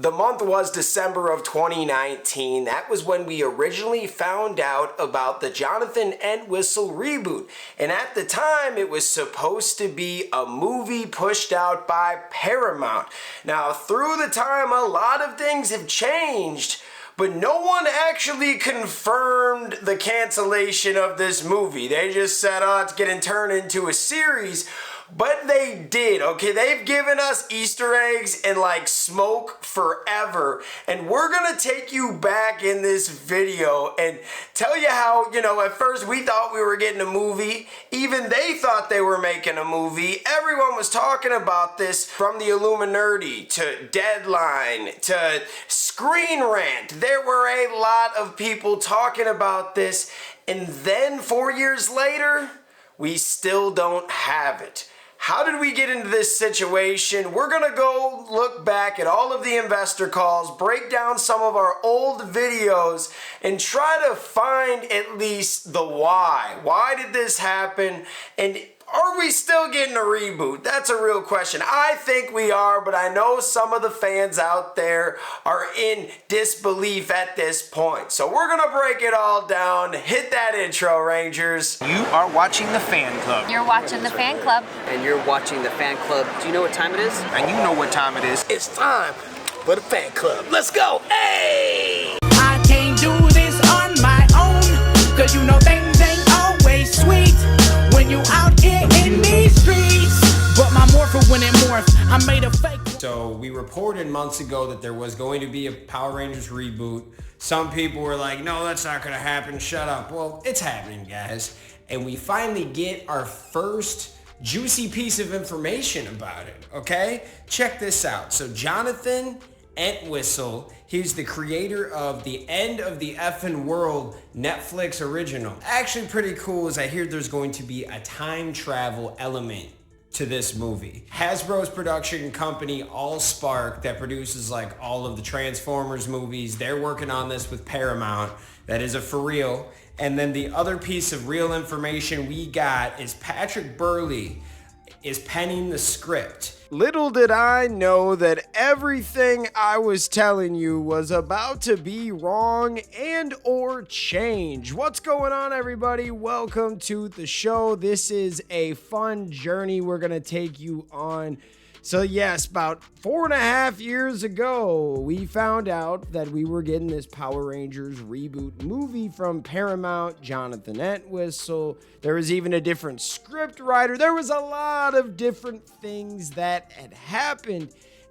The month was December of 2019. That was when we originally found out about the Jonathan Entwistle reboot. And at the time, it was supposed to be a movie pushed out by Paramount. Now, through the time, a lot of things have changed, but no one actually confirmed the cancellation of this movie. They just said, oh, it's getting turned into a series. But they did, okay? They've given us Easter eggs and like smoke forever. And we're gonna take you back in this video and tell you how, at first we thought we were getting a movie. Even they thought they were making a movie. Everyone was talking about this, from the Illuminati to Deadline to Screen Rant. There were a lot of people talking about this. And then 4 years later, we still don't have it. How did we get into this situation? We're gonna go look back at all of the investor calls, break down some of our old videos, and try to find at least the why. Why did this happen? And are we still getting a reboot? That's a real question. I think we are, but I know some of the fans out there are in disbelief at this point. So we're gonna break it all down. Hit that intro, Rangers. You are watching the Fan Club. You're watching the Fan Club. And you're watching the Fan Club. Do you know what time it is? And you know what time it is. It's time for the Fan Club. Let's go. Hey! I can't do this on my own, cause you know things ain't always sweet when you out here in these streets. But my morpher, when it morphed, I made a fake. So we reported months ago that there was going to be a Power Rangers reboot. Some people were like, no, that's not gonna happen, shut up. Well, it's happening, guys. And we finally get our first juicy piece of information about it, okay? Check this out. So Jonathan Entwistle, he's the creator of the End of the Effin' World Netflix original. Actually pretty cool is I hear there's going to be a time travel element to this movie. Hasbro's production company AllSpark that produces like all of the Transformers movies, they're working on this with Paramount. That is a for real. And then the other piece of real information we got is Patrick Burley is penning the script. Little did I know that everything I was telling you was about to be wrong and or change. What's going on, everybody? Welcome to the show. This is a fun journey we're gonna take you on. So yes, about 4.5 years ago, we found out that we were getting this Power Rangers reboot movie from Paramount, Jonathan Entwistle. There was even a different script writer. There was a lot of different things that had happened.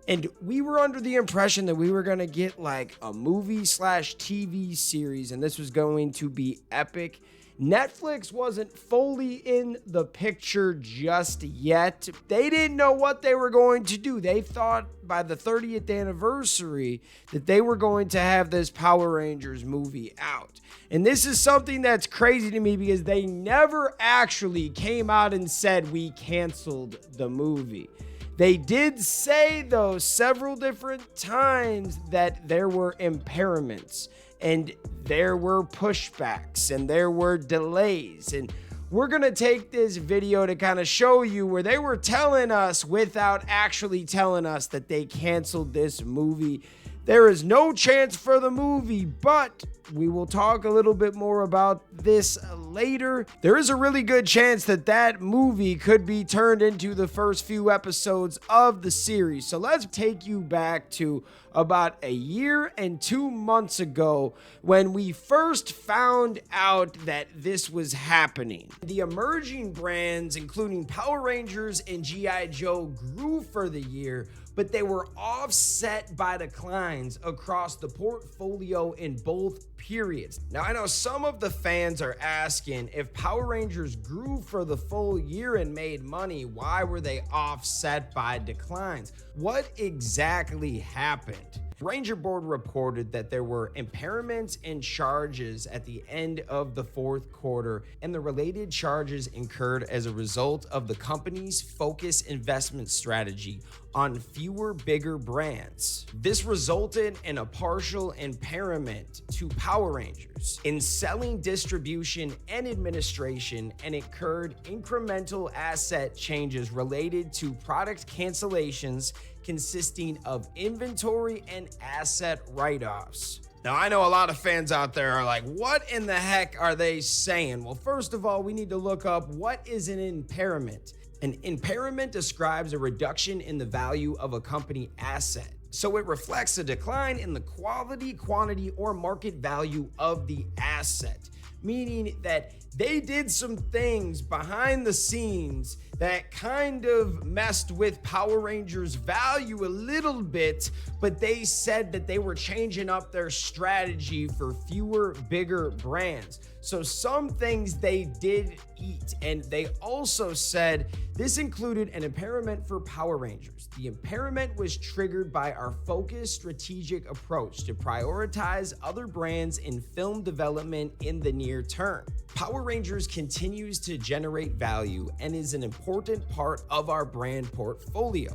And we were under the impression that we were going to get like a movie/TV series, and this was going to be epic. Netflix wasn't fully in the picture just yet. They didn't know what they were going to do. They thought by the 30th anniversary that they were going to have this Power Rangers movie out. And this is something that's crazy to me because they never actually came out and said we canceled the movie. They did say, though, several different times that there were impairments and there were pushbacks and there were delays. And we're going to take this video to kind of show you where they were telling us without actually telling us that they canceled this movie. There is no chance for the movie, but we will talk a little bit more about this later. There is a really good chance that that movie could be turned into the first few episodes of the series. So let's take you back to about 1 year and 2 months ago when we first found out that this was happening. The emerging brands, including Power Rangers and G.I. Joe, grew for the year, but they were offset by declines across the portfolio in both periods. Now, I know some of the fans are asking, if Power Rangers grew for the full year and made money, why were they offset by declines? What exactly happened? Ranger Board reported that there were impairments and charges at the end of the fourth quarter, and the related charges incurred as a result of the company's focused investment strategy on fewer, bigger brands. This resulted in a partial impairment to Power Power Rangers in selling, distribution, and administration, and incurred incremental asset changes related to product cancellations consisting of inventory and asset write-offs. Now, I know a lot of fans out there are like, what in the heck are they saying? Well, first of all, we need to look up what is an impairment. An impairment describes a reduction in the value of a company asset. So it reflects a decline in the quality, quantity, or market value of the asset, meaning that they did some things behind the scenes that kind of messed with Power Rangers' value a little bit, but they said that they were changing up their strategy for fewer, bigger brands. So some things they did eat, and they also said this included an impairment for Power Rangers. The impairment was triggered by our focused strategic approach to prioritize other brands in film development in the near term. Power Rangers continues to generate value and is an important part of our brand portfolio.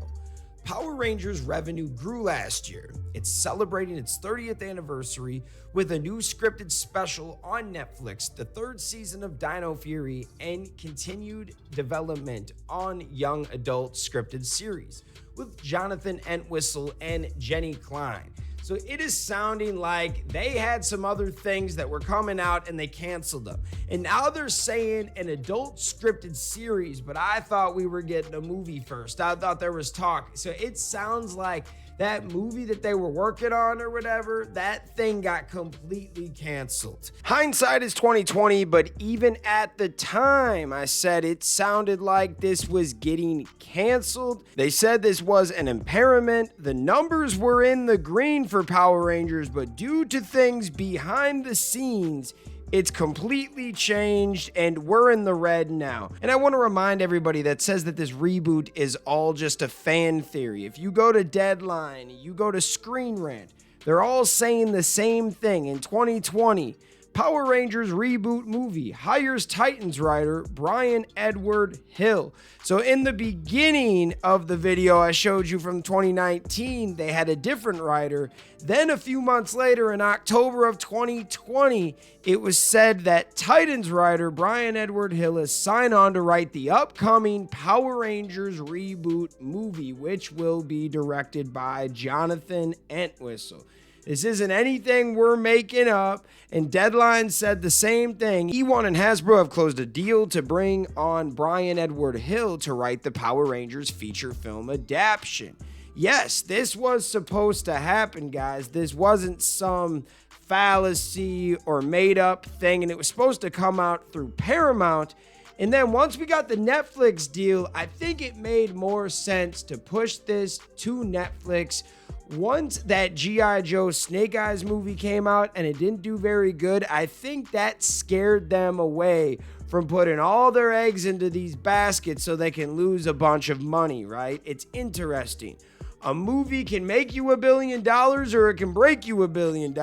Power Rangers revenue grew last year. It's celebrating its 30th anniversary with a new scripted special on Netflix, the third season of Dino Fury, and continued development on young adult scripted series with Jonathan Entwistle and Jenny Klein. So it is sounding like they had some other things that were coming out and they canceled them. And now they're saying an adult scripted series, but I thought we were getting a movie first. I thought there was talk. So it sounds like that movie that they were working on or whatever, that thing got completely canceled. Hindsight is 2020, but even at the time, I said it sounded like this was getting canceled. They said this was an impairment. The numbers were in the green for Power Rangers, but due to things behind the scenes, it's completely changed and we're in the red now. And I want to remind everybody that says that this reboot is all just a fan theory. If you go to Deadline, you go to Screen Rant, they're all saying the same thing. In 2020, Power Rangers reboot movie hires Titans writer Brian Edward Hill. So in the beginning of the video I showed you from 2019, they had a different writer. Then a few months later in October of 2020, it was said that Titans writer Brian Edward Hill has signed on to write the upcoming Power Rangers reboot movie, which will be directed by Jonathan Entwistle. This isn't anything we're making up, and Deadline said the same thing. E1 and Hasbro have closed a deal to bring on Brian Edward Hill to write the Power Rangers feature film adaptation. Yes, this was supposed to happen, guys. This wasn't some fallacy or made up thing, and it was supposed to come out through Paramount. And then once we got the Netflix deal, I think it made more sense to push this to Netflix. Once that G.I. Joe Snake Eyes movie came out and it didn't do very good, I think that scared them away from putting all their eggs into these baskets so they can lose a bunch of money, right? It's interesting. A movie can make you $1 billion or it can break you $1 billion.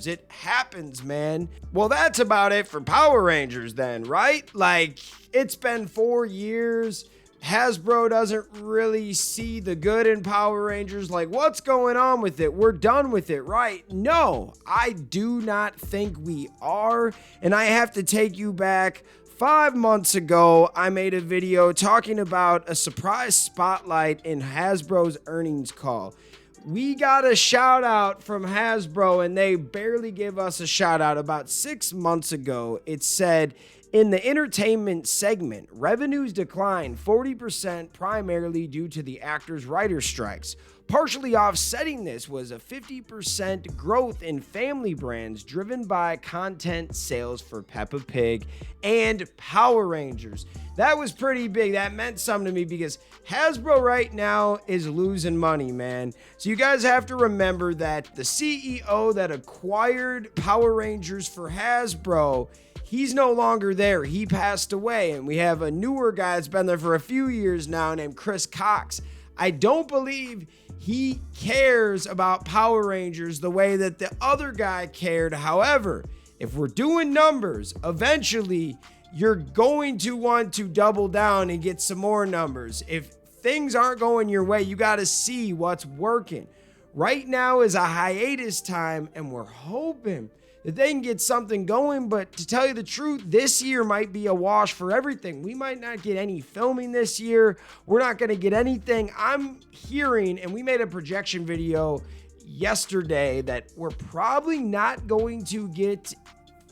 It happens, man. Well, that's about it for Power Rangers then, right? Like, it's been 4 years. Hasbro doesn't really see the good in Power Rangers. Like, what's going on with it? We're done with it, right? No, I do not think we are. And I have to take you back 5 months ago. I made a video talking about a surprise spotlight in Hasbro's earnings call. We got a shout out from Hasbro and they barely give us a shout out. About 6 months ago, it said, in the entertainment segment, revenues declined 40% primarily due to the actors-writers strikes. Partially offsetting this was a 50% growth in family brands driven by content sales for Peppa Pig and Power Rangers. That was pretty big. That meant something to me because Hasbro right now is losing money, man. So you guys have to remember that the CEO that acquired Power Rangers for Hasbro, he's no longer there. He passed away, and we have a newer guy that's been there for a few years now named Chris Cox. I don't believe he cares about Power Rangers the way that the other guy cared. However, if we're doing numbers, eventually you're going to want to double down and get some more numbers. If things aren't going your way, you got to see what's working. Right now is a hiatus time, and we're hoping that they can get something going. But to tell you the truth, this year might be a wash for everything. We might not get any filming this year. We're not going to get anything. I'm hearing, and we made a projection video yesterday, that we're probably not going to get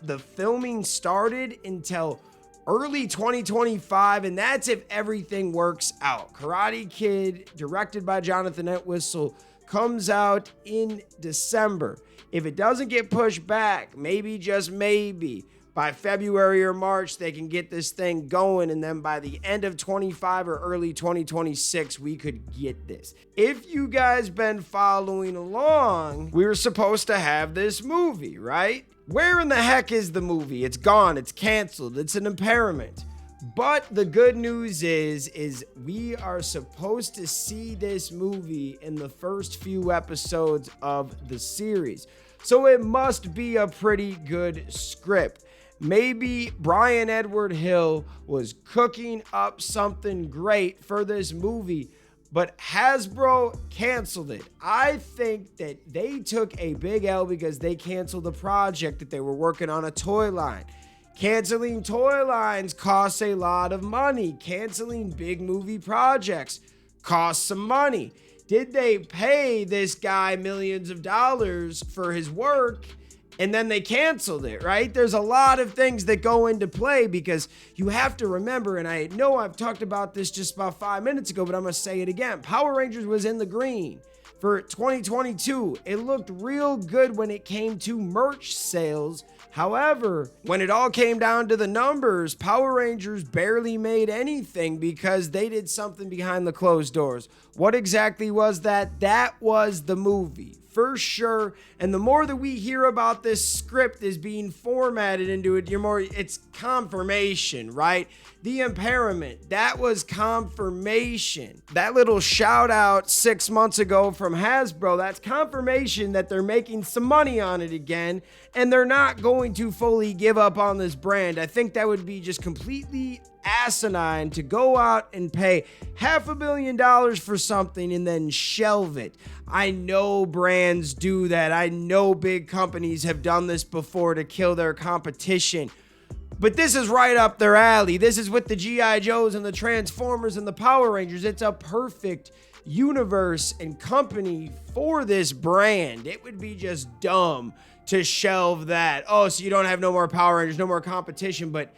the filming started until early 2025, and that's if everything works out. Karate Kid, directed by Jonathan Entwistle, comes out in December. If it doesn't get pushed back, maybe, just maybe, by February or March, they can get this thing going, and then by the end of 25 or early 2026, we could get this. If you guys been following along, we were supposed to have this movie, right? Where in the heck is the movie? It's gone. It's canceled. It's an impairment. But the good news is we are supposed to see this movie in the first few episodes of the series. So it must be a pretty good script. Maybe Brian Edward Hill was cooking up something great for this movie, but Hasbro canceled it. I think that they took a big L because they canceled the project that they were working on, a toy line. Canceling toy lines costs a lot of money. Canceling big movie projects costs some money. Did they pay this guy millions of dollars for his work and then they canceled it, right? There's a lot of things that go into play because you have to remember, and I know I've talked about this just about 5 minutes ago, but I'm going to say it again. Power Rangers was in the green for 2022. It looked real good when it came to merch sales. However, when it all came down to the numbers, Power Rangers barely made anything because they did something behind the closed doors. What exactly was that? That was the movie, for sure. And the more that we hear about this script is being formatted into it, it's confirmation, right? The impairment, that was confirmation. That little shout out 6 months ago from Hasbro, that's confirmation that they're making some money on it again, and they're not going to fully give up on this brand. I think that would be just completely asinine to go out and pay $500 million for something and then shelve it. I know brands do that. I know big companies have done this before to kill their competition. But this is right up their alley. This is with the G.I. Joes and the Transformers and the Power Rangers. It's a perfect universe and company for this brand. It would be just dumb to shelve that. Oh, so you don't have no more Power Rangers, no more competition, but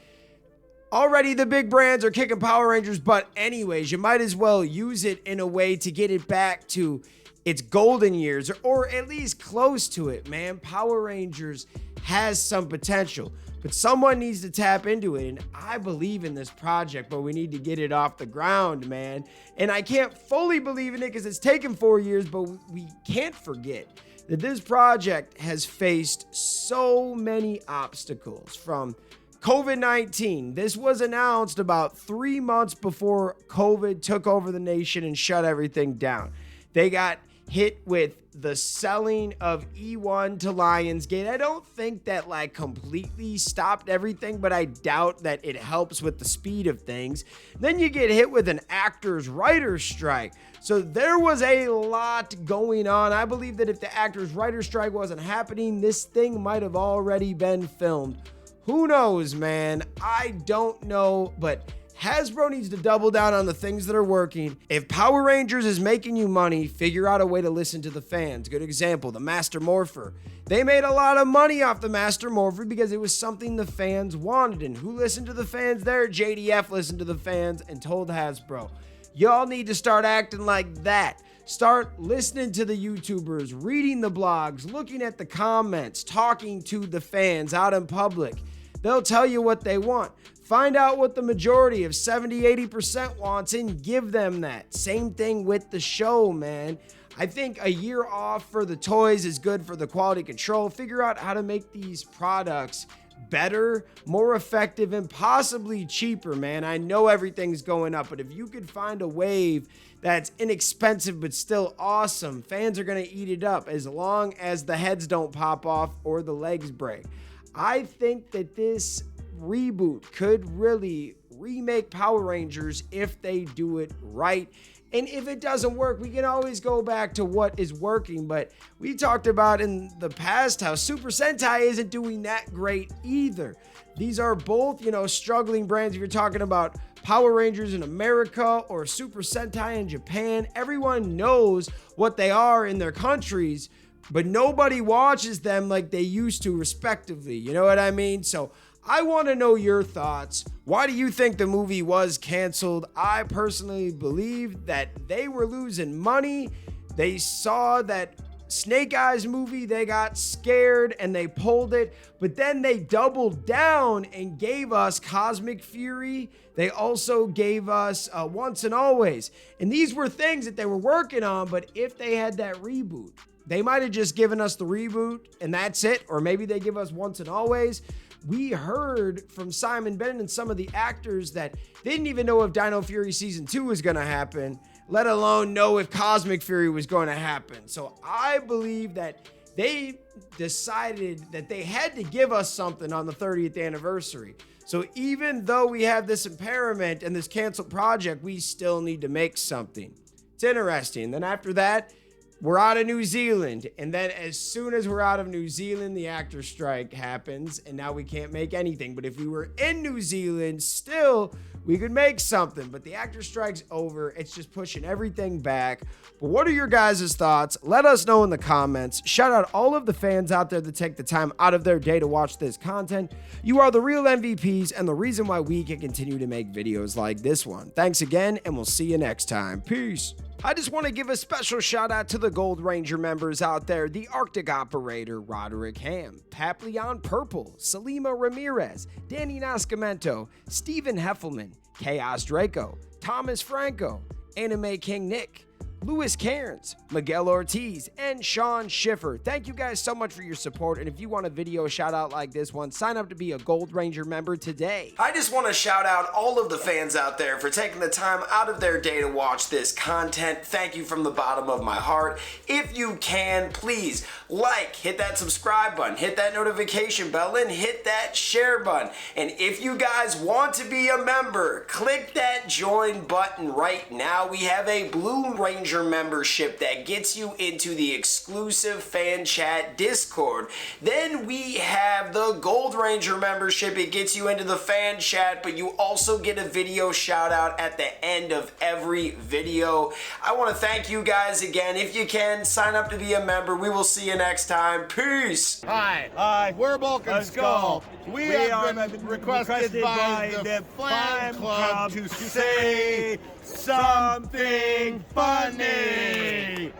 already the big brands are kicking Power Rangers butt anyways. You might as well use it in a way to get it back to its golden years, or at least close to it, man. Power Rangers has some potential, but someone needs to tap into it. And I believe in this project, but we need to get it off the ground, man. And I can't fully believe in it because it's taken 4 years, but we can't forget that this project has faced so many obstacles from COVID-19. This was announced about 3 months before COVID took over the nation and shut everything down. They got hit with the selling of E1 to Lionsgate. I don't think that completely stopped everything, but I doubt that it helps with the speed of things. Then you get hit with an actors writers strike. So there was a lot going on. I believe that if the actors writers strike wasn't happening, this thing might have already been filmed. Who knows, man? I don't know, but Hasbro needs to double down on the things that are working. If Power Rangers is making you money, figure out a way to listen to the fans. Good example, the Master Morpher. They made a lot of money off the Master Morpher because it was something the fans wanted. And who listened to the fans there? JDF listened to the fans and told Hasbro, y'all need to start acting like that. Start listening to the YouTubers, reading the blogs, looking at the comments, talking to the fans out in public. They'll tell you what they want. Find out what the majority of 70-80% wants and give them that. Same thing with the show, man. I think a year off for the toys is good for the quality control. Figure out how to make these products better, more effective, and possibly cheaper, man. I know everything's going up, but if you could find a wave that's inexpensive but still awesome, fans are going to eat it up as long as the heads don't pop off or the legs break. I think that this reboot could really remake Power Rangers if they do it right. And if it doesn't work, we can always go back to what is working. But we talked about in the past how Super Sentai isn't doing that great either. These are both, struggling brands. If you're talking about Power Rangers in America or Super Sentai in Japan, everyone knows what they are in their countries, but nobody watches them like they used to, respectively. You know what I mean? So I want to know your thoughts. Why do you think the movie was canceled? I personally believe that they were losing money. They saw that Snake Eyes movie, they got scared and they pulled it, but then they doubled down and gave us Cosmic Fury. They also gave us Once and Always. And these were things that they were working on, but if they had that reboot, they might have just given us the reboot and that's it. Or maybe they give us Once and Always. We heard from Simon Bennett and some of the actors that they didn't even know if Dino Fury Season 2 was going to happen, let alone know if Cosmic Fury was going to happen. So I believe that they decided that they had to give us something on the 30th anniversary. So even though we have this impairment and this canceled project, we still need to make something. It's interesting. Then after that, we're out of New Zealand. And then as soon as we're out of New Zealand, the actor strike happens and now we can't make anything. But if we were in New Zealand, still, we could make something. But the actor strike's over. It's just pushing everything back. But what are your guys' thoughts? Let us know in the comments. Shout out all of the fans out there that take the time out of their day to watch this content. You are the real MVPs and the reason why we can continue to make videos like this one. Thanks again, and we'll see you next time. Peace. I just want to give a special shout out to the Gold Ranger members out there, the Arctic Operator, Roderick Ham, Papleon Purple, Salima Ramirez, Danny Nascimento, Stephen Heffelman, Chaos Draco, Thomas Franco, Anime King Nick, Louis Cairns, Miguel Ortiz, and Sean Schiffer. Thank you guys so much for your support, and if you want a video shout out like this one, sign up to be a Gold Ranger member today. I just want to shout out all of the fans out there for taking the time out of their day to watch this content. Thank you from the bottom of my heart. If you can, please hit that subscribe button, hit that notification bell, and hit that share button. And if you guys want to be a member, click that join button right now. We have a Blue Ranger membership that gets you into the exclusive fan chat Discord. Then we have the Gold Ranger membership. It gets you into the fan chat, but you also get a video shout out at the end of every video. I want to thank you guys again. If you can, sign up to be a member. We will see you next time. Peace. Hi, we're Bulk and Skull. We have been requested by the fan club to say something funny.